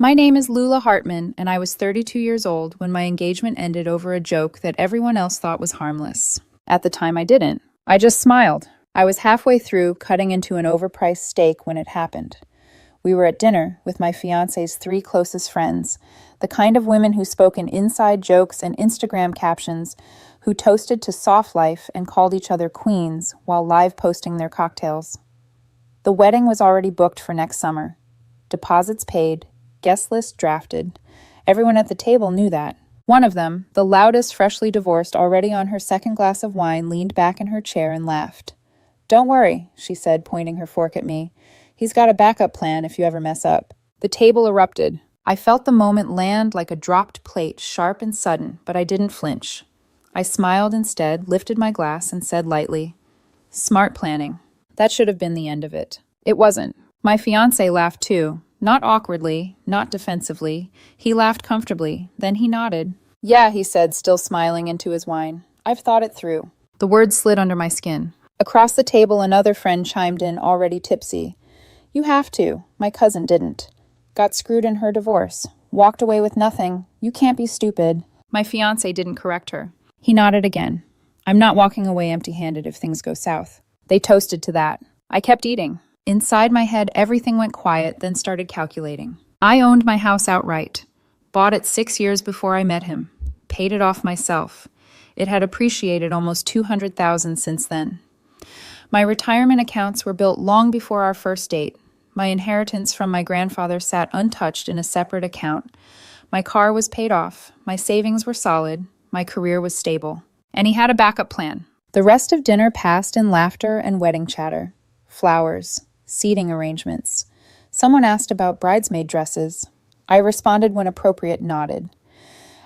My name is Lula Hartman, and I was 32 years old when my engagement ended over a joke that everyone else thought was harmless. At the time, I didn't. I just smiled. I was halfway through cutting into an overpriced steak when it happened. We were at dinner with my fiancé's three closest friends, the kind of women who spoke in inside jokes and Instagram captions, who toasted to soft life and called each other queens while live posting their cocktails. The wedding was already booked for next summer. Deposits paid, guest list drafted. Everyone at the table knew that. One of them, the loudest freshly divorced already on her second glass of wine, leaned back in her chair and laughed. "Don't worry," she said, pointing her fork at me. "He's got a backup plan if you ever mess up." The table erupted. I felt the moment land like a dropped plate, sharp and sudden, but I didn't flinch. I smiled instead, lifted my glass, and said lightly, "Smart planning." That should have been the end of it. It wasn't. My fiancé laughed too. Not awkwardly, not defensively. He laughed comfortably. Then he nodded. "Yeah," he said, still smiling into his wine. "I've thought it through." The words slid under my skin. Across the table, another friend chimed in, already tipsy. "You have to. My cousin didn't. Got screwed in her divorce. Walked away with nothing. You can't be stupid." My fiancé didn't correct her. He nodded again. "I'm not walking away empty-handed if things go south." They toasted to that. I kept eating. Inside my head, everything went quiet, then started calculating. I owned my house outright. Bought it 6 years before I met him. Paid it off myself. It had appreciated almost $200,000 since then. My retirement accounts were built long before our first date. My inheritance from my grandfather sat untouched in a separate account. My car was paid off. My savings were solid. My career was stable. And he had a backup plan. The rest of dinner passed in laughter and wedding chatter. Flowers. Seating arrangements. Someone asked about bridesmaid dresses. I responded when appropriate, nodded.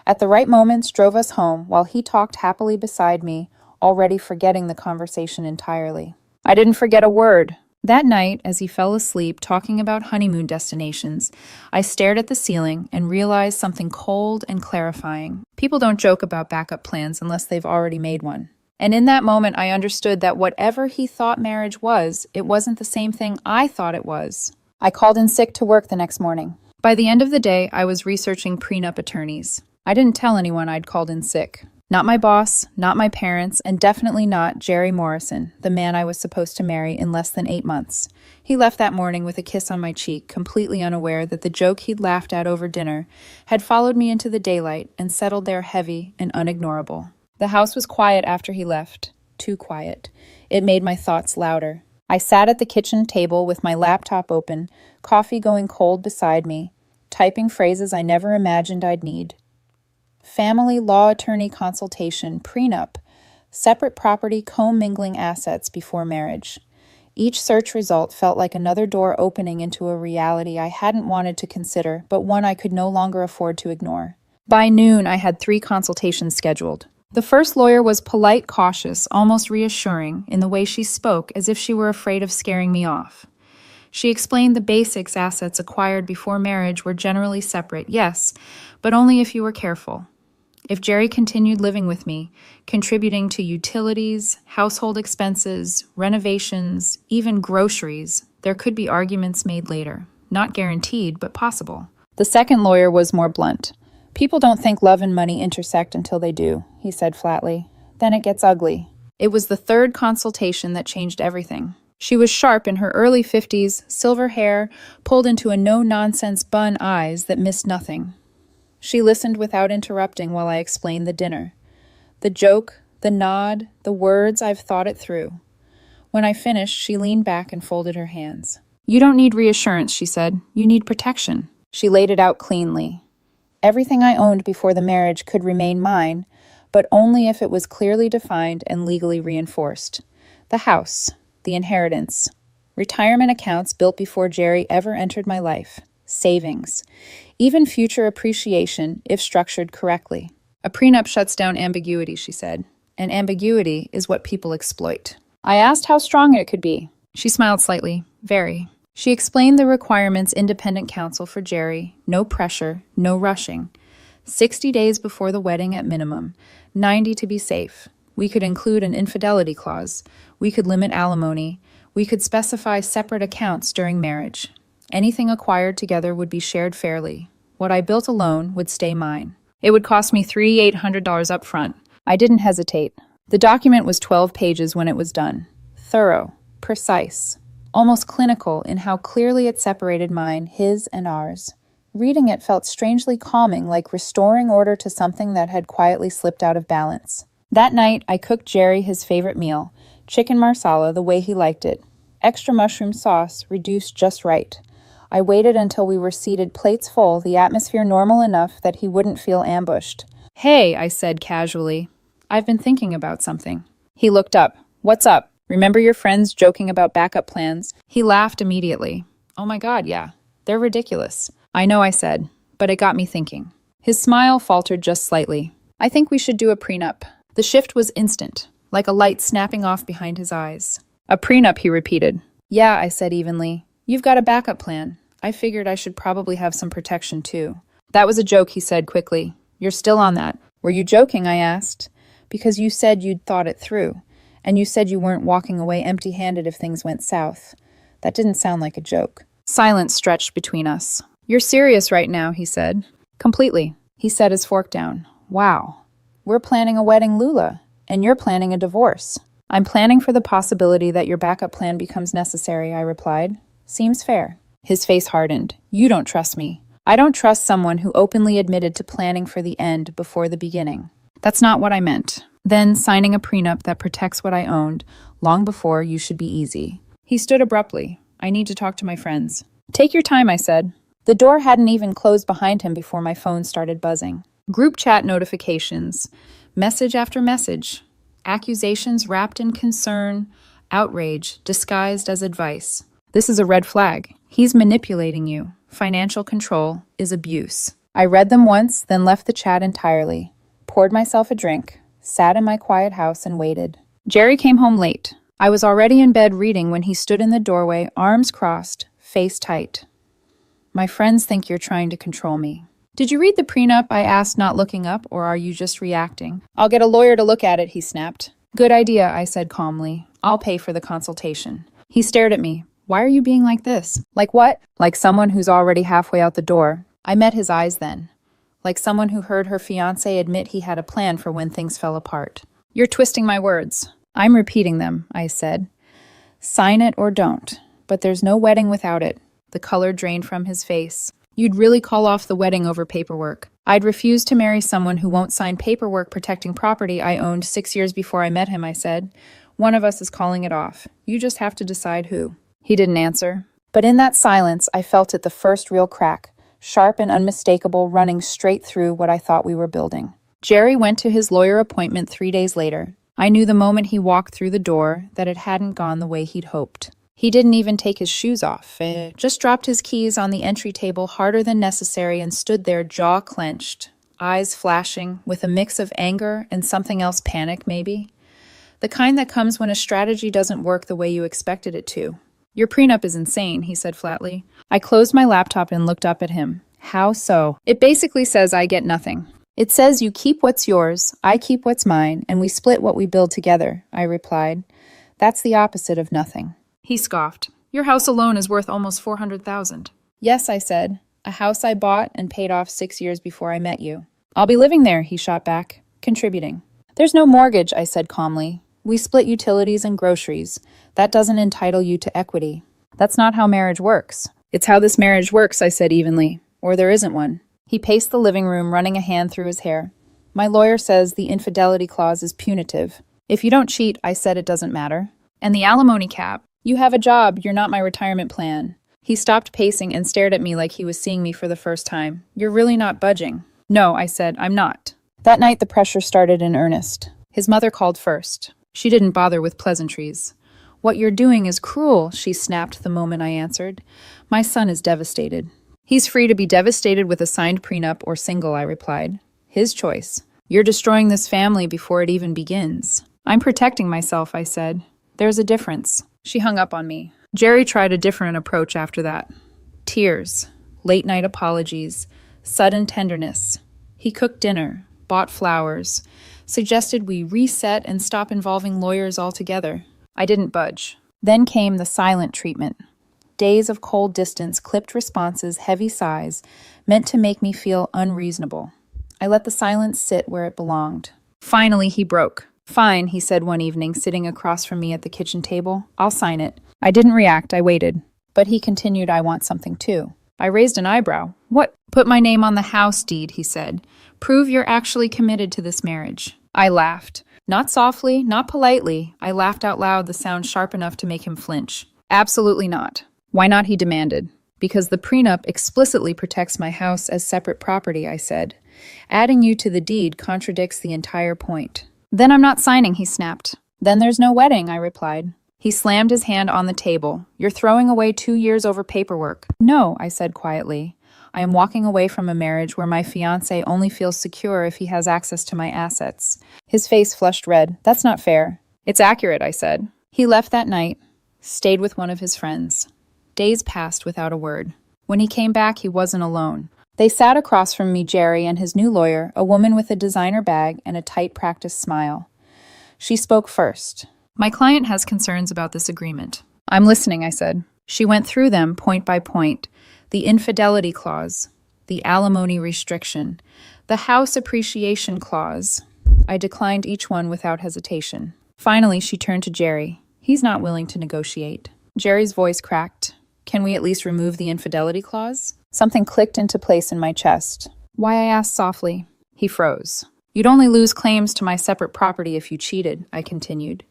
At the right moments, drove us home while he talked happily beside me, already forgetting the conversation entirely. I didn't forget a word. That night, as he fell asleep talking about honeymoon destinations, I stared at the ceiling and realized something cold and clarifying. People don't joke about backup plans unless they've already made one. And in that moment, I understood that whatever he thought marriage was, it wasn't the same thing I thought it was. I called in sick to work the next morning. By the end of the day, I was researching prenup attorneys. I didn't tell anyone I'd called in sick. Not my boss, not my parents, and definitely not Jerry Morrison, the man I was supposed to marry in less than 8 months. He left that morning with a kiss on my cheek, completely unaware that the joke he'd laughed at over dinner had followed me into the daylight and settled there heavy and unignorable. The house was quiet after he left. Too quiet. It made my thoughts louder. I sat at the kitchen table with my laptop open, coffee going cold beside me, typing phrases I never imagined I'd need. Family law attorney consultation, prenup, separate property commingling assets before marriage. Each search result felt like another door opening into a reality I hadn't wanted to consider, but one I could no longer afford to ignore. By noon, I had 3 consultations scheduled. The first lawyer was polite, cautious, almost reassuring in the way she spoke, as if she were afraid of scaring me off. She explained the basics assets acquired before marriage were generally separate, yes, but only if you were careful. If Jerry continued living with me, contributing to utilities, household expenses, renovations, even groceries, there could be arguments made later. Not guaranteed, but possible. The second lawyer was more blunt. "People don't think love and money intersect until they do," he said flatly. "Then it gets ugly." It was the third consultation that changed everything. She was sharp in her early 50s, silver hair, pulled into a no-nonsense bun, eyes that missed nothing. She listened without interrupting while I explained the dinner. The joke, the nod, the words, I've thought it through. When I finished, she leaned back and folded her hands. "You don't need reassurance," she said. "You need protection." She laid it out cleanly. Everything I owned before the marriage could remain mine, but only if it was clearly defined and legally reinforced. The house, the inheritance, retirement accounts built before Jerry ever entered my life, savings, even future appreciation if structured correctly. "A prenup shuts down ambiguity," she said, "and ambiguity is what people exploit." I asked how strong it could be. She smiled slightly. "Very." She explained the requirements independent counsel for Jerry, no pressure, no rushing. 60 days before the wedding at minimum, 90 to be safe. We could include an infidelity clause. We could limit alimony. We could specify separate accounts during marriage. Anything acquired together would be shared fairly. What I built alone would stay mine. It would cost me $800 up front. I didn't hesitate. The document was 12 pages when it was done. Thorough, precise, almost clinical in how clearly it separated mine, his, and ours. Reading it felt strangely calming, like restoring order to something that had quietly slipped out of balance. That night, I cooked Jerry his favorite meal, chicken marsala the way he liked it. Extra mushroom sauce, reduced just right. I waited until we were seated, plates full, the atmosphere normal enough that he wouldn't feel ambushed. "Hey," I said casually. "I've been thinking about something." He looked up. "What's up? Remember your friends joking about backup plans?" He laughed immediately. "Oh my God, yeah. They're ridiculous." "I know," I said, but it got me thinking. His smile faltered just slightly. "I think we should do a prenup." The shift was instant, like a light snapping off behind his eyes. "A prenup," he repeated. "Yeah," I said evenly. "You've got a backup plan. I figured I should probably have some protection too." "That was a joke," he said quickly. "You're still on that." "Were you joking?" I asked. "Because you said you'd thought it through, and you said you weren't walking away empty-handed if things went south. That didn't sound like a joke." Silence stretched between us. "You're serious right now," he said. "Completely." He set his fork down. "Wow. We're planning a wedding, Lula, and you're planning a divorce." "I'm planning for the possibility that your backup plan becomes necessary," I replied. "Seems fair." His face hardened. "You don't trust me." "I don't trust someone who openly admitted to planning for the end before the beginning." "That's not what I meant." "Then signing a prenup that protects what I owned long before you should be easy." He stood abruptly. "I need to talk to my friends." "Take your time," I said. The door hadn't even closed behind him before my phone started buzzing. Group chat notifications, message after message, accusations wrapped in concern, outrage disguised as advice. This is a red flag. He's manipulating you. Financial control is abuse. I read them once, then left the chat entirely. Poured myself a drink, sat in my quiet house and waited. Jerry came home late. I was already in bed reading when he stood in the doorway, arms crossed, face tight. "My friends think you're trying to control me." "Did you read the prenup?" I asked, not looking up, "or are you just reacting?" "I'll get a lawyer to look at it," he snapped. "Good idea," I said calmly. "I'll pay for the consultation." He stared at me. "Why are you being like this?" "Like what?" "Like someone who's already halfway out the door." I met his eyes then. Like someone who heard her fiancé admit he had a plan for when things fell apart. "You're twisting my words." "I'm repeating them," I said. "Sign it or don't. But there's no wedding without it." The color drained from his face. "You'd really call off the wedding over paperwork." "I'd refuse to marry someone who won't sign paperwork protecting property I owned 6 years before I met him," I said. "One of us is calling it off. You just have to decide who." He didn't answer. But in that silence, I felt it, the first real crack, sharp and unmistakable, running straight through what I thought we were building. Jerry went to his lawyer appointment 3 days later. I knew the moment he walked through the door that it hadn't gone the way he'd hoped. He didn't even take his shoes off, just dropped his keys on the entry table harder than necessary and stood there, jaw clenched, eyes flashing, with a mix of anger and something else, panic maybe. The kind that comes when a strategy doesn't work the way you expected it to. "Your prenup is insane," he said flatly. I closed my laptop and looked up at him. "How so?" "It basically says I get nothing." "It says you keep what's yours, I keep what's mine, and we split what we build together," I replied. "That's the opposite of nothing." He scoffed. "Your house alone is worth almost $400,000. "Yes," I said. "A house I bought and paid off 6 years before I met you." "I'll be living there," he shot back, "contributing." "There's no mortgage," I said calmly. "We split utilities and groceries. That doesn't entitle you to equity." "That's not how marriage works." "It's how this marriage works," I said evenly. "Or there isn't one." He paced the living room, running a hand through his hair. "My lawyer says the infidelity clause is punitive." "If you don't cheat," I said, "it doesn't matter." "And the alimony cap?" "You have a job, you're not my retirement plan." He stopped pacing and stared at me like he was seeing me for the first time. "You're really not budging." "No," I said, "I'm not." That night the pressure started in earnest. His mother called first. She didn't bother with pleasantries. "What you're doing is cruel," she snapped the moment I answered. "My son is devastated." "He's free to be devastated with a signed prenup or single," I replied. "His choice." "You're destroying this family before it even begins." "I'm protecting myself," I said. "There's a difference." She hung up on me. Jerry tried a different approach after that. Tears, late-night apologies, sudden tenderness. He cooked dinner, bought flowers, suggested we reset and stop involving lawyers altogether. I didn't budge. Then came the silent treatment. Days of cold distance, clipped responses, heavy sighs, meant to make me feel unreasonable. I let the silence sit where it belonged. Finally, he broke. "Fine," he said one evening, sitting across from me at the kitchen table. "I'll sign it." I didn't react, I waited. But he continued, "I want something too." I raised an eyebrow. "What?" "Put my name on the house deed," he said. "Prove you're actually committed to this marriage." I laughed. Not softly, not politely. I laughed out loud, the sound sharp enough to make him flinch. "Absolutely not." "Why not?" he demanded. "Because the prenup explicitly protects my house as separate property," I said. "Adding you to the deed contradicts the entire point." "Then I'm not signing," he snapped. "Then there's no wedding," I replied. He slammed his hand on the table. "You're throwing away 2 years over paperwork." "No," I said quietly. "I am walking away from a marriage where my fiancé only feels secure if he has access to my assets." His face flushed red. "That's not fair." "It's accurate," I said. He left that night, stayed with one of his friends. Days passed without a word. When he came back, he wasn't alone. They sat across from me, Jerry and his new lawyer, a woman with a designer bag and a tight practiced smile. She spoke first. "My client has concerns about this agreement." "I'm listening," I said. She went through them point by point. The infidelity clause, the alimony restriction, the house appreciation clause. I declined each one without hesitation. Finally, she turned to Jerry. "He's not willing to negotiate." Jerry's voice cracked. "Can we at least remove the infidelity clause?" Something clicked into place in my chest. "Why?" I asked softly. He froze. "You'd only lose claims to my separate property if you cheated," I continued.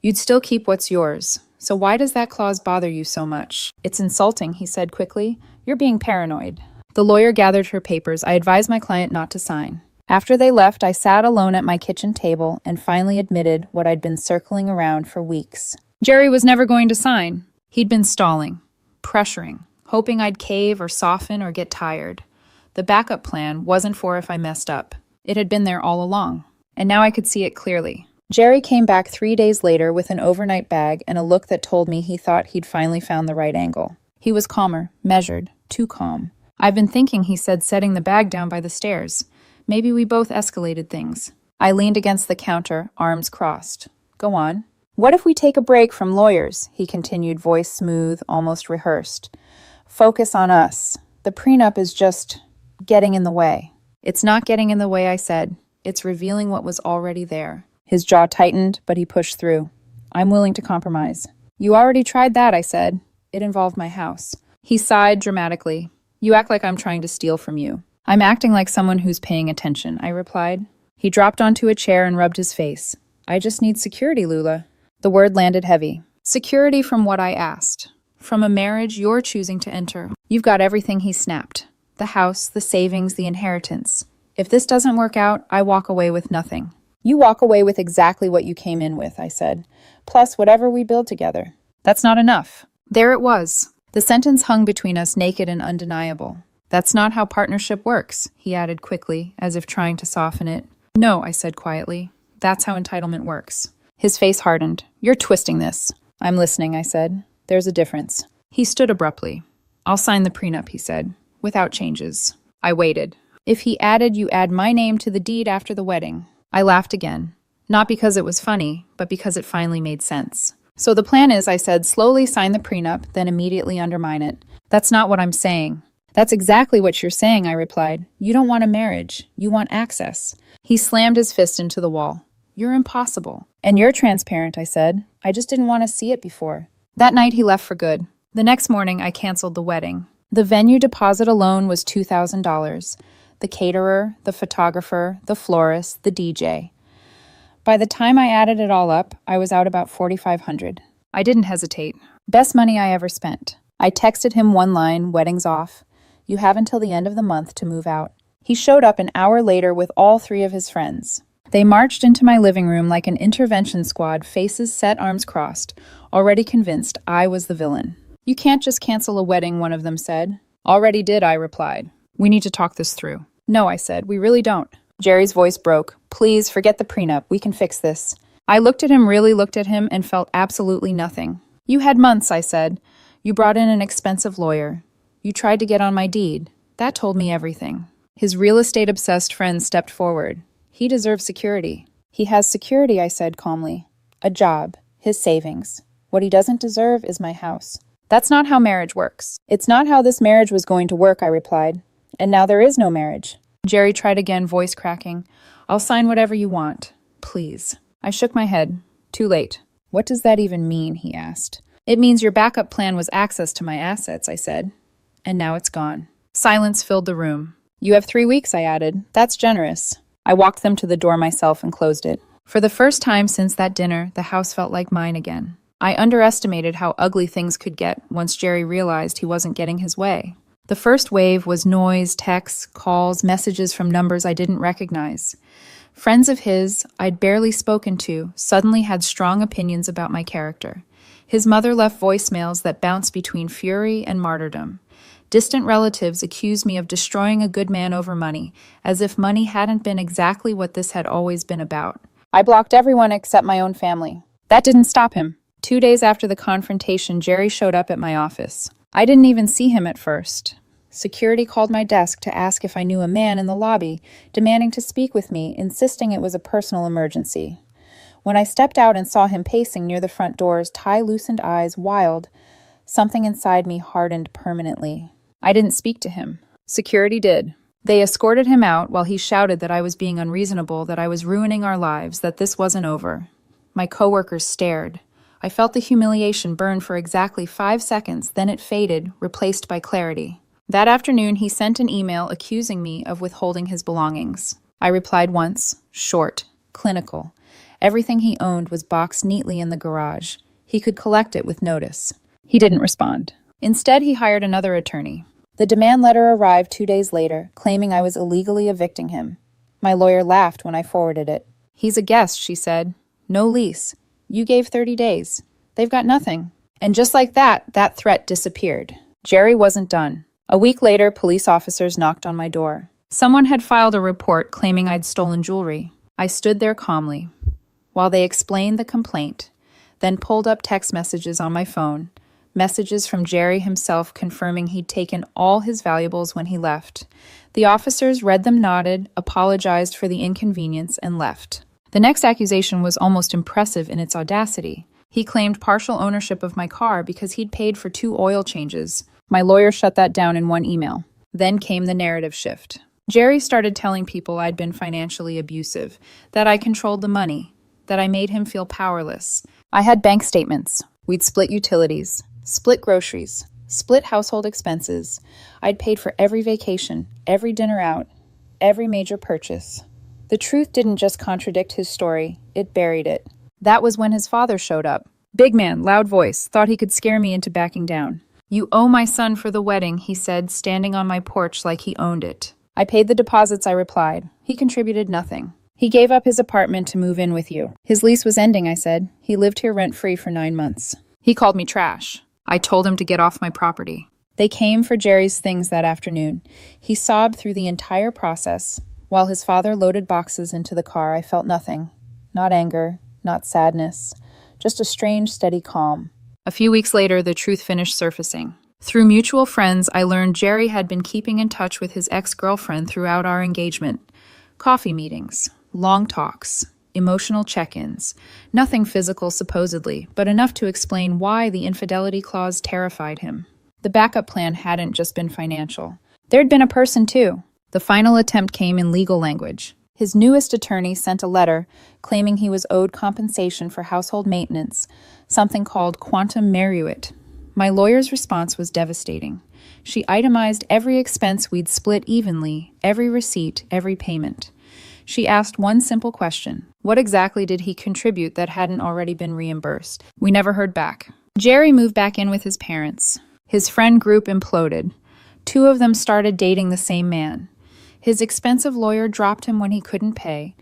"You'd still keep what's yours. So why does that clause bother you so much?" "It's insulting," he said quickly. "You're being paranoid." The lawyer gathered her papers. I advised my client not to sign. After they left, I sat alone at my kitchen table and finally admitted what I'd been circling around for weeks. Jerry was never going to sign. He'd been stalling, pressuring, hoping I'd cave or soften or get tired. The backup plan wasn't for if I messed up. It had been there all along, and now I could see it clearly. Jerry came back 3 days later with an overnight bag and a look that told me he thought he'd finally found the right angle. He was calmer, measured, too calm. "I've been thinking," he said, setting the bag down by the stairs. "Maybe we both escalated things." I leaned against the counter, arms crossed. "Go on." "What if we take a break from lawyers?" he continued, voice smooth, almost rehearsed. "Focus on us. The prenup is just getting in the way." "It's not getting in the way," I said. "It's revealing what was already there." His jaw tightened, but he pushed through. "I'm willing to compromise." "You already tried that," I said. "It involved my house." He sighed dramatically. "You act like I'm trying to steal from you." "I'm acting like someone who's paying attention," I replied. He dropped onto a chair and rubbed his face. "I just need security, Lula." The word landed heavy. "Security from what I asked. From a marriage you're choosing to enter. You've got everything," he snapped. "The house, the savings, the inheritance. If this doesn't work out, I walk away with nothing." "You walk away with exactly what you came in with," I said. "Plus whatever we build together." "That's not enough." There it was. The sentence hung between us, naked and undeniable. "That's not how partnership works," he added quickly, as if trying to soften it. "No," I said quietly. "That's how entitlement works." His face hardened. "You're twisting this." "I'm listening," I said. "There's a difference." He stood abruptly. "I'll sign the prenup," he said, "without changes." I waited. "If he added, you add my name to the deed after the wedding." I laughed again. Not because it was funny, but because it finally made sense. "So the plan is," I said, "slowly sign the prenup, then immediately undermine it." "That's not what I'm saying." "That's exactly what you're saying," I replied. "You don't want a marriage. You want access." He slammed his fist into the wall. "You're impossible." "And you're transparent," I said. "I just didn't want to see it before." That night he left for good. The next morning I canceled the wedding. The venue deposit alone was $2,000. The caterer, the photographer, the florist, the DJ. By the time I added it all up, I was out about $4,500. I didn't hesitate. Best money I ever spent. I texted him one line, "Wedding's off. You have until the end of the month to move out." He showed up an hour later with all 3 of his friends. They marched into my living room like an intervention squad, faces set, arms crossed, already convinced I was the villain. "You can't just cancel a wedding," one of them said. "Already did," I replied. "We need to talk this through." "No," I said, "we really don't." Jerry's voice broke. "Please, forget the prenup. We can fix this." I really looked at him, and felt absolutely nothing. "You had months," I said. "You brought in an expensive lawyer. You tried to get on my deed. That told me everything." His real estate-obsessed friend stepped forward. "He deserves security." "He has security," I said calmly. "A job. His savings. What he doesn't deserve is my house." That's not how marriage works. It's not how this marriage was going to work, I replied. And now there is no marriage. Jerry tried again, voice cracking. I'll sign whatever you want. Please. I shook my head. Too late. What does that even mean? He asked. It means your backup plan was access to my assets, I said. And now it's gone. Silence filled the room. You have 3 weeks, I added. That's generous. I walked them to the door myself and closed it. For the first time since that dinner, the house felt like mine again. I underestimated how ugly things could get once Jerry realized he wasn't getting his way. The first wave was noise, texts, calls, messages from numbers I didn't recognize. Friends of his, I'd barely spoken to, suddenly had strong opinions about my character. His mother left voicemails that bounced between fury and martyrdom. Distant relatives accused me of destroying a good man over money, as if money hadn't been exactly what this had always been about. I blocked everyone except my own family. That didn't stop him. 2 days after the confrontation, Jerry showed up at my office. I didn't even see him at first. Security called my desk to ask if I knew a man in the lobby, demanding to speak with me, insisting it was a personal emergency. When I stepped out and saw him pacing near the front doors, tie-loosened eyes wild, something inside me hardened permanently. I didn't speak to him. Security did. They escorted him out while he shouted that I was being unreasonable, that I was ruining our lives, that this wasn't over. My coworkers stared. I felt the humiliation burn for exactly 5 seconds, then it faded, replaced by clarity. That afternoon, he sent an email accusing me of withholding his belongings. I replied once, short, clinical. Everything he owned was boxed neatly in the garage. He could collect it with notice. He didn't respond. Instead, he hired another attorney. The demand letter arrived 2 days later, claiming I was illegally evicting him. My lawyer laughed when I forwarded it. He's a guest, she said. No lease. You gave 30 days. They've got nothing. And just like that threat disappeared. Jerry wasn't done. A week later, police officers knocked on my door. Someone had filed a report claiming I'd stolen jewelry. I stood there calmly, while they explained the complaint, then pulled up text messages on my phone, messages from Jerry himself confirming he'd taken all his valuables when he left. The officers read them, nodded, apologized for the inconvenience, and left. The next accusation was almost impressive in its audacity. He claimed partial ownership of my car because he'd paid for 2 oil changes. My lawyer shut that down in one email. Then came the narrative shift. Jerry started telling people I'd been financially abusive, that I controlled the money, that I made him feel powerless. I had bank statements. We'd split utilities, split groceries, split household expenses. I'd paid for every vacation, every dinner out, every major purchase. The truth didn't just contradict his story, it buried it. That was when his father showed up. Big man, loud voice, thought he could scare me into backing down. You owe my son for the wedding, he said, standing on my porch like he owned it. I paid the deposits, I replied. He contributed nothing. He gave up his apartment to move in with you. His lease was ending, I said. He lived here rent-free for 9 months. He called me trash. I told him to get off my property. They came for Jerry's things that afternoon. He sobbed through the entire process. While his father loaded boxes into the car, I felt nothing. Not anger, not sadness, just a strange, steady calm. A few weeks later, the truth finished surfacing. Through mutual friends, I learned Jerry had been keeping in touch with his ex-girlfriend throughout our engagement. Coffee meetings, long talks, emotional check-ins. Nothing physical, supposedly, but enough to explain why the infidelity clause terrified him. The backup plan hadn't just been financial. There'd been a person, too. The final attempt came in legal language. His newest attorney sent a letter claiming he was owed compensation for household maintenance, something called quantum meruit. My lawyer's response was devastating. She itemized every expense we'd split evenly, every receipt, every payment. She asked one simple question. What exactly did he contribute that hadn't already been reimbursed? We never heard back. Jerry moved back in with his parents. His friend group imploded. 2 of them started dating the same man. His expensive lawyer dropped him when he couldn't pay,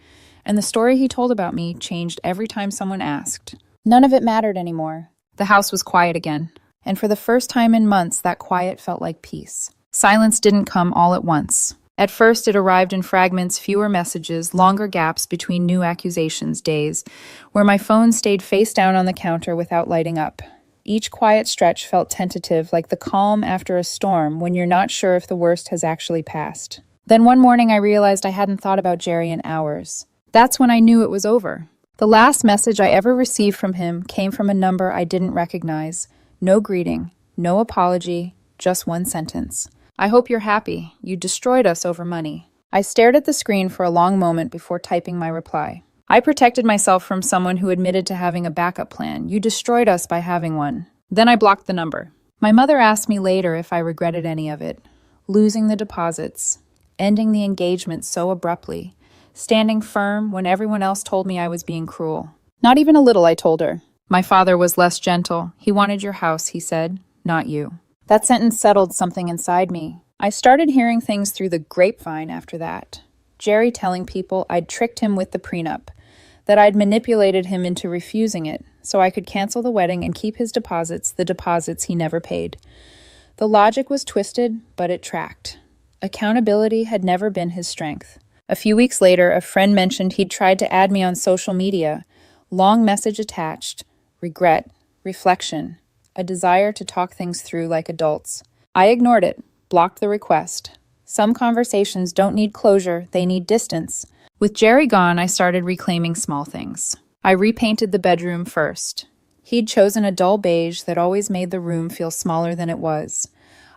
and the story he told about me changed every time someone asked. None of it mattered anymore. The house was quiet again, and for the first time in months, that quiet felt like peace. Silence didn't come all at once. At first, it arrived in fragments, fewer messages, longer gaps between new accusations, days, where my phone stayed face down on the counter without lighting up. Each quiet stretch felt tentative, like the calm after a storm when you're not sure if the worst has actually passed. Then one morning I realized I hadn't thought about Jerry in hours. That's when I knew it was over. The last message I ever received from him came from a number I didn't recognize. No greeting, No apology, just one sentence. I hope you're happy. You destroyed us over money. I stared at the screen for a long moment before typing my reply. I protected myself from someone who admitted to having a backup plan. You destroyed us by having one. Then I blocked the number. My mother asked me later if I regretted any of it. Losing the deposits, ending the engagement so abruptly, standing firm when everyone else told me I was being cruel. Not even a little, I told her. My father was less gentle. He wanted your house, he said, not you. That sentence settled something inside me. I started hearing things through the grapevine after that. Jerry telling people I'd tricked him with the prenup, that I'd manipulated him into refusing it so I could cancel the wedding and keep his deposits, the deposits he never paid. The logic was twisted, but it tracked. Accountability had never been his strength. A few weeks later, a friend mentioned he'd tried to add me on social media. Long message attached. Regret. Reflection. A desire to talk things through like adults. I ignored it, blocked the request. Some conversations don't need closure, they need distance. With Jerry gone, I started reclaiming small things. I repainted the bedroom first. He'd chosen a dull beige that always made the room feel smaller than it was.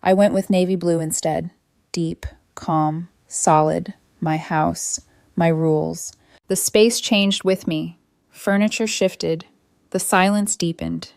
I went with navy blue instead. Deep, calm, solid. My house, my rules. The space changed with me. Furniture shifted. The silence deepened.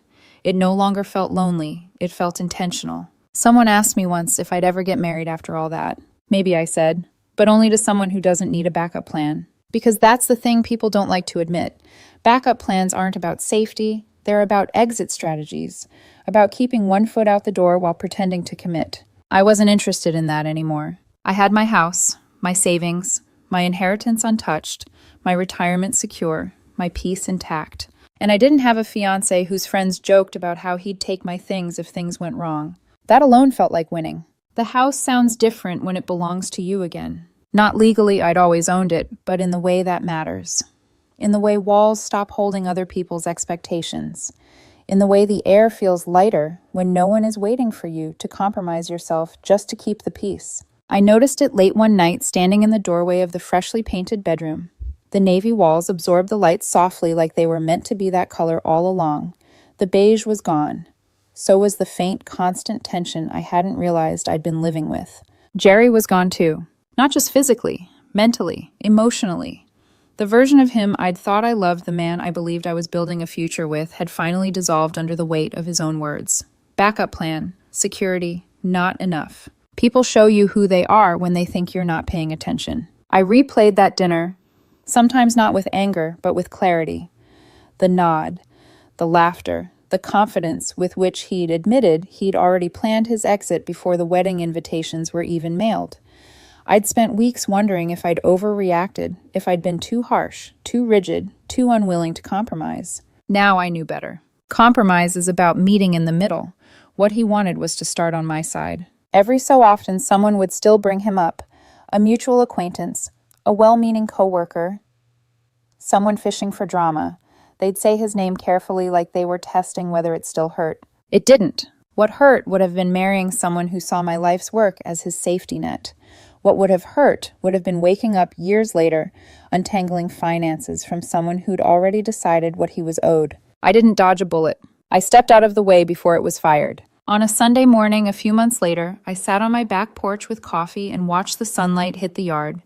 It no longer felt lonely. It felt intentional. Someone asked me once if I'd ever get married after all that. Maybe, I said, but only to someone who doesn't need a backup plan. Because that's the thing people don't like to admit. Backup plans aren't about safety. They're about exit strategies, about keeping one foot out the door while pretending to commit. I wasn't interested in that anymore. I had my house, my savings, my inheritance untouched, my retirement secure, my peace intact. And I didn't have a fiancé whose friends joked about how he'd take my things if things went wrong. That alone felt like winning. The house sounds different when it belongs to you again. Not legally, I'd always owned it, but in the way that matters. In the way walls stop holding other people's expectations. In the way the air feels lighter when no one is waiting for you to compromise yourself just to keep the peace. I noticed it late one night standing in the doorway of the freshly painted bedroom. The navy walls absorbed the light softly like they were meant to be that color all along. The beige was gone. So was the faint, constant tension I hadn't realized I'd been living with. Jerry was gone too. Not just physically, mentally, emotionally. The version of him I'd thought I loved, the man I believed I was building a future with, had finally dissolved under the weight of his own words. Backup plan, security, not enough. People show you who they are when they think you're not paying attention. I replayed that dinner, sometimes not with anger, but with clarity. The nod, the laughter, the confidence with which he'd admitted he'd already planned his exit before the wedding invitations were even mailed. I'd spent weeks wondering if I'd overreacted, if I'd been too harsh, too rigid, too unwilling to compromise. Now I knew better. Compromise is about meeting in the middle. What he wanted was to start on my side. Every so often, someone would still bring him up. A mutual acquaintance, a well-meaning coworker, someone fishing for drama. They'd say his name carefully like they were testing whether it still hurt. It didn't. What hurt would have been marrying someone who saw my life's work as his safety net. What would have hurt would have been waking up years later, untangling finances from someone who'd already decided what he was owed. I didn't dodge a bullet. I stepped out of the way before it was fired. On a Sunday morning a few months later, I sat on my back porch with coffee and watched the sunlight hit the yard.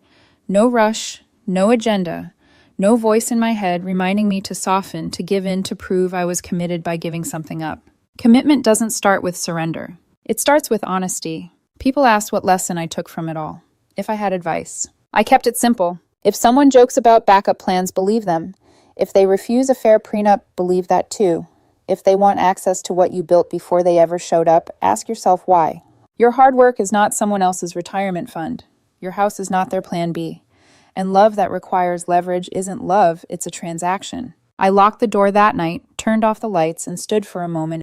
No rush, no agenda, no voice in my head reminding me to soften, to give in, to prove I was committed by giving something up. Commitment doesn't start with surrender. It starts with honesty. People asked what lesson I took from it all, if I had advice. I kept it simple. If someone jokes about backup plans, believe them. If they refuse a fair prenup, believe that too. If they want access to what you built before they ever showed up, ask yourself why. Your hard work is not someone else's retirement fund. Your house is not their plan B. And love that requires leverage isn't love, it's a transaction. I locked the door that night, turned off the lights, and stood for a moment